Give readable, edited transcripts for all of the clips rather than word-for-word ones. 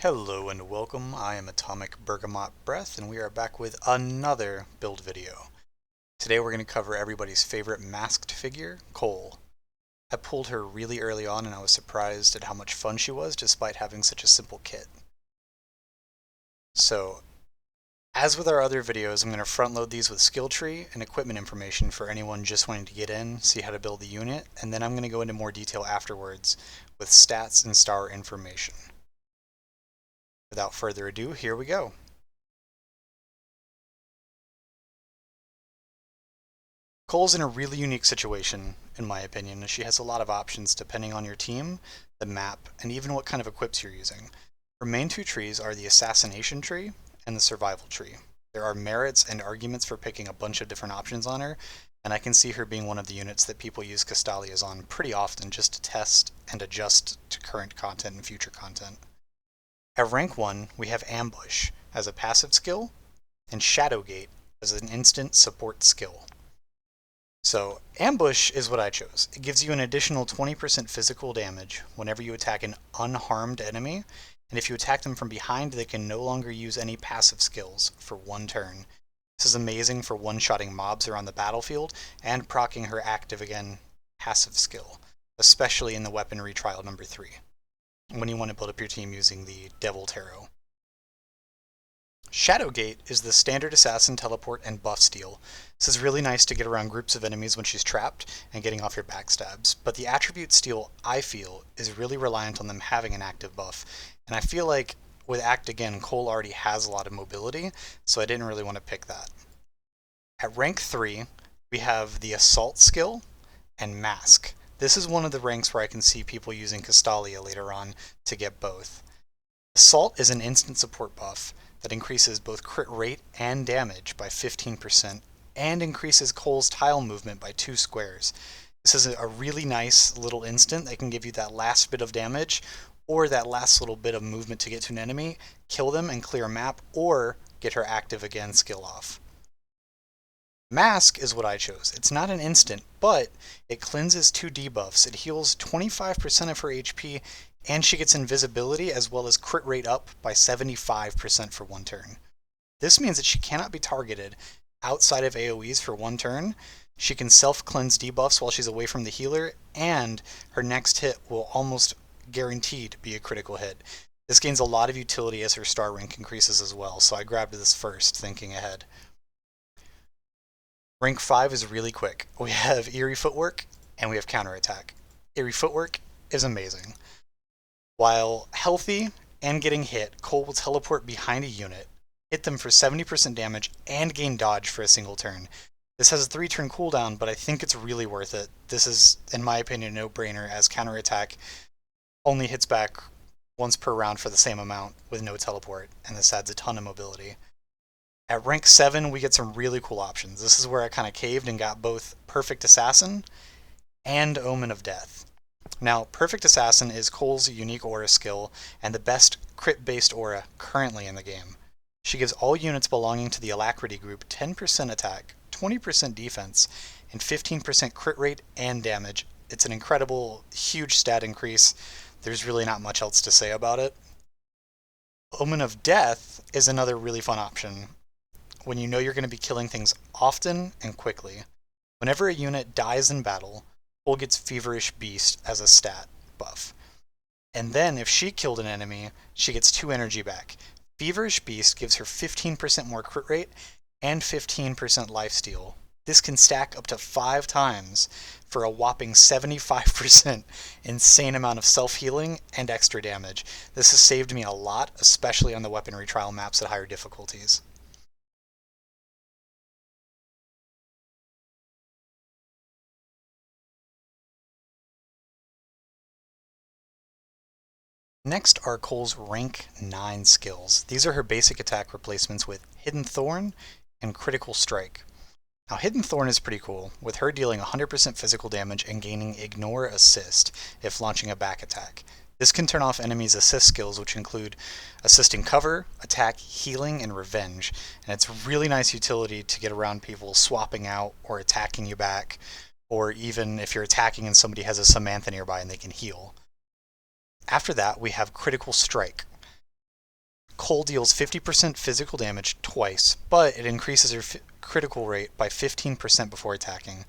Hello and welcome, I am Atomic Bergamot Breath and we are back with another build video. Today we're going to cover everybody's favorite masked figure, Cole. I pulled her really early on and I was surprised at how much fun she was despite having such a simple kit. So, as with our other videos, I'm going to front load these with skill tree and equipment information for anyone just wanting to get in, see how to build the unit, and then I'm going to go into more detail afterwards with stats and star information. Without further ado, here we go. Cole's in a really unique situation, in my opinion, as she has a lot of options depending on your team, the map, and even what kind of equips you're using. Her main two trees are the Assassination tree and the Survival tree. There are merits and arguments for picking a bunch of different options on her, and I can see her being one of the units that people use Castalias on pretty often just to test and adjust to current content and future content. At rank 1, we have Ambush as a passive skill, and Shadowgate as an instant support skill. So, Ambush is what I chose. It gives you an additional 20% physical damage whenever you attack an unharmed enemy, and if you attack them from behind, they can no longer use any passive skills for one turn. This is amazing for one-shotting mobs around the battlefield and proccing her active again passive skill, especially in the weaponry trial number 3, when you want to build up your team using the Devil Tarot. Shadowgate is the standard assassin teleport and buff steal. This is really nice to get around groups of enemies when she's trapped and getting off your backstabs, but the attribute steal, I feel, is really reliant on them having an active buff, and I feel like with Act Again, Cole already has a lot of mobility, so I didn't really want to pick that. At rank 3, we have the Assault skill and Mask. This is one of the ranks where I can see people using Castalia later on to get both. Assault is an instant support buff that increases both crit rate and damage by 15% and increases Cole's tile movement by 2 squares. This is a really nice little instant that can give you that last bit of damage or that last little bit of movement to get to an enemy, kill them and clear a map, or get her active again skill off. Mask is what I chose. It's not an instant, but it cleanses 2 debuffs. It heals 25% of her HP, and she gets invisibility as well as crit rate up by 75% for one turn. This means that she cannot be targeted outside of AoEs for one turn. She can self-cleanse debuffs while she's away from the healer, and her next hit will almost guaranteed be a critical hit. This gains a lot of utility as her star rank increases as well, so I grabbed this first, thinking ahead. Rank 5 is really quick. We have Eerie Footwork, and we have Counterattack. Eerie Footwork is amazing. While healthy and getting hit, Cole will teleport behind a unit, hit them for 70% damage, and gain dodge for a single turn. This has a 3-turn cooldown, but I think it's really worth it. This is, in my opinion, a no-brainer, as Counterattack only hits back once per round for the same amount with no teleport, and this adds a ton of mobility. At rank 7, we get some really cool options. This is where I kind of caved and got both Perfect Assassin and Omen of Death. Now, Perfect Assassin is Cole's unique aura skill and the best crit-based aura currently in the game. She gives all units belonging to the Alacrity group 10% attack, 20% defense, and 15% crit rate and damage. It's an incredible, huge stat increase. There's really not much else to say about it. Omen of Death is another really fun option when you know you're going to be killing things often and quickly. Whenever a unit dies in battle, Cole gets Feverish Beast as a stat buff. And then if she killed an enemy, she gets 2 energy back. Feverish Beast gives her 15% more crit rate and 15% lifesteal. This can stack up to 5 times for a whopping 75% insane amount of self-healing and extra damage. This has saved me a lot, especially on the weaponry trial maps at higher difficulties. Next are Cole's rank 9 skills. These are her basic attack replacements with Hidden Thorn and Critical Strike. Now, Hidden Thorn is pretty cool, with her dealing 100% physical damage and gaining Ignore Assist if launching a back attack. This can turn off enemies' assist skills, which include assisting cover, attack, healing, and revenge, and it's really nice utility to get around people swapping out or attacking you back, or even if you're attacking and somebody has a Samantha nearby and they can heal. After that, we have Critical Strike. Cole deals 50% physical damage twice, but it increases her critical rate by 15% before attacking.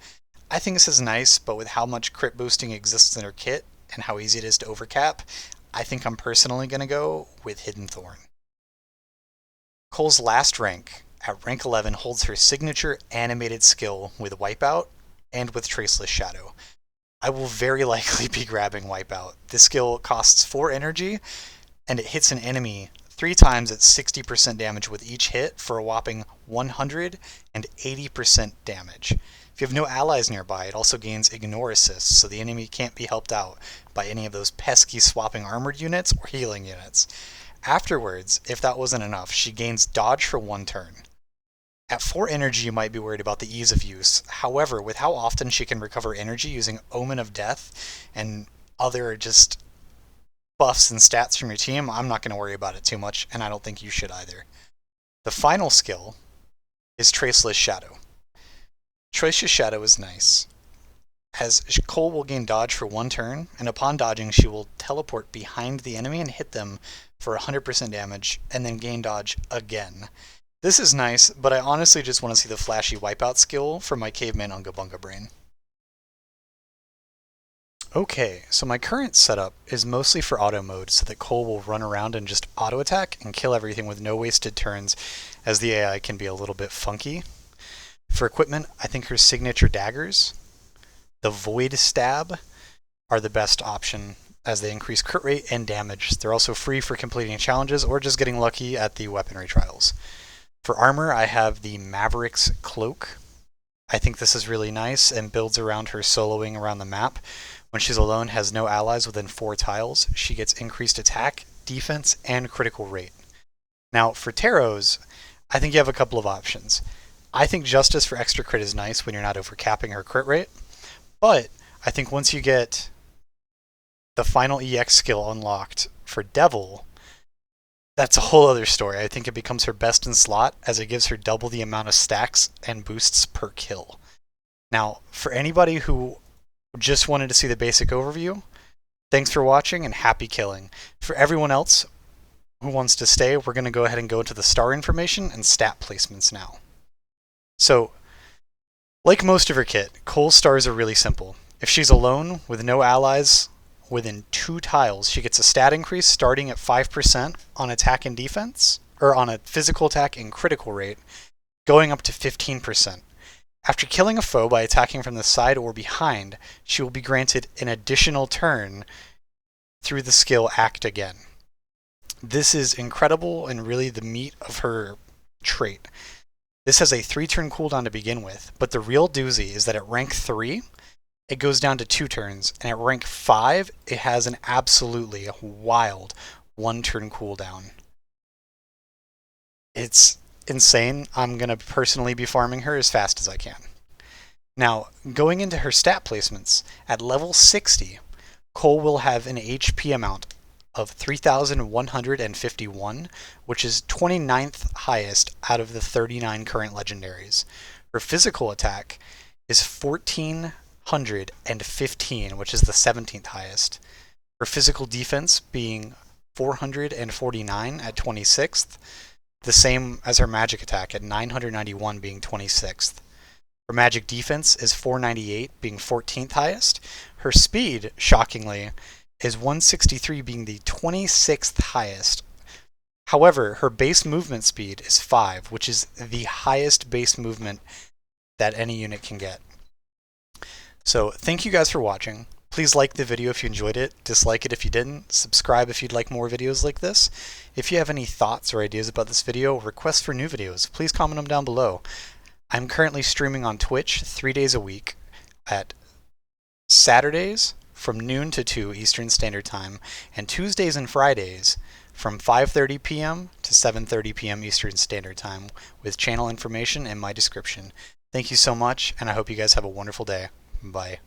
I think this is nice, but with how much crit boosting exists in her kit and how easy it is to overcap, I think I'm personally going to go with Hidden Thorn. Cole's last rank, at rank 11, holds her signature animated skill with Wipeout and with Traceless Shadow. I will very likely be grabbing Wipeout. This skill costs 4 energy, and it hits an enemy 3 times at 60% damage with each hit for a whopping 180% damage. If you have no allies nearby, it also gains Ignore Assist, so the enemy can't be helped out by any of those pesky swapping armored units or healing units. Afterwards, if that wasn't enough, she gains Dodge for 1 turn. At 4 energy, you might be worried about the ease of use. However, with how often she can recover energy using Omen of Death and other just buffs and stats from your team, I'm not going to worry about it too much, and I don't think you should either. The final skill is Traceless Shadow. Traceless Shadow is nice, as Cole will gain dodge for 1 turn, and upon dodging she will teleport behind the enemy and hit them for 100% damage, and then gain dodge again. This is nice, but I honestly just want to see the flashy wipeout skill for my caveman Unga Bunga brain. Okay, so my current setup is mostly for auto mode, so that Cole will run around and just auto attack and kill everything with no wasted turns, as the AI can be a little bit funky. For equipment, I think her signature daggers, the Void Stab, are the best option, as they increase crit rate and damage. They're also free for completing challenges or just getting lucky at the weaponry trials. For armor, I have the Maverick's Cloak. I think this is really nice and builds around her soloing around the map. When she's alone, has no allies within 4 tiles, she gets increased attack, defense, and critical rate. Now, for Tarots, I think you have a couple of options. I think Justice for extra crit is nice when you're not overcapping her crit rate, but I think once you get the final EX skill unlocked for Devil, that's a whole other story. I think it becomes her best in slot, as it gives her double the amount of stacks and boosts per kill. Now, for anybody who just wanted to see the basic overview, thanks for watching and happy killing. For everyone else who wants to stay, we're going to go ahead and go into the star information and stat placements now. So, like most of her kit, Cole's stars are really simple. If she's alone with no allies within 2 tiles, she gets a stat increase starting at 5% on attack and defense, or on a physical attack and critical rate, going up to 15%. After killing a foe by attacking from the side or behind, she will be granted an additional turn through the skill Act Again. This is incredible and really the meat of her trait. This has a 3-turn cooldown to begin with, but the real doozy is that at rank 3, it goes down to 2 turns, and at rank 5, it has an absolutely wild 1-turn cooldown. It's insane. I'm going to personally be farming her as fast as I can. Now, going into her stat placements, at level 60, Cole will have an HP amount of 3,151, which is 29th highest out of the 39 current legendaries. Her physical attack is 1,415, which is the 17th highest. Her physical defense being 449 at 26th, the same as her magic attack at 991 being 26th. Her magic defense is 498 being 14th highest. Her speed, shockingly, is 163 being the 26th highest. However, her base movement speed is 5, which is the highest base movement that any unit can get. So thank you guys for watching. Please like the video if you enjoyed it, dislike it if you didn't, subscribe if you'd like more videos like this. If you have any thoughts or ideas about this video or requests for new videos, please comment them down below. I'm currently streaming on Twitch 3 days a week at Saturdays from noon to 2 Eastern Standard Time, and Tuesdays and Fridays from 5:30 p.m. to 7:30 p.m. Eastern Standard Time, with channel information in my description. Thank you so much, and I hope you guys have a wonderful day. Bye.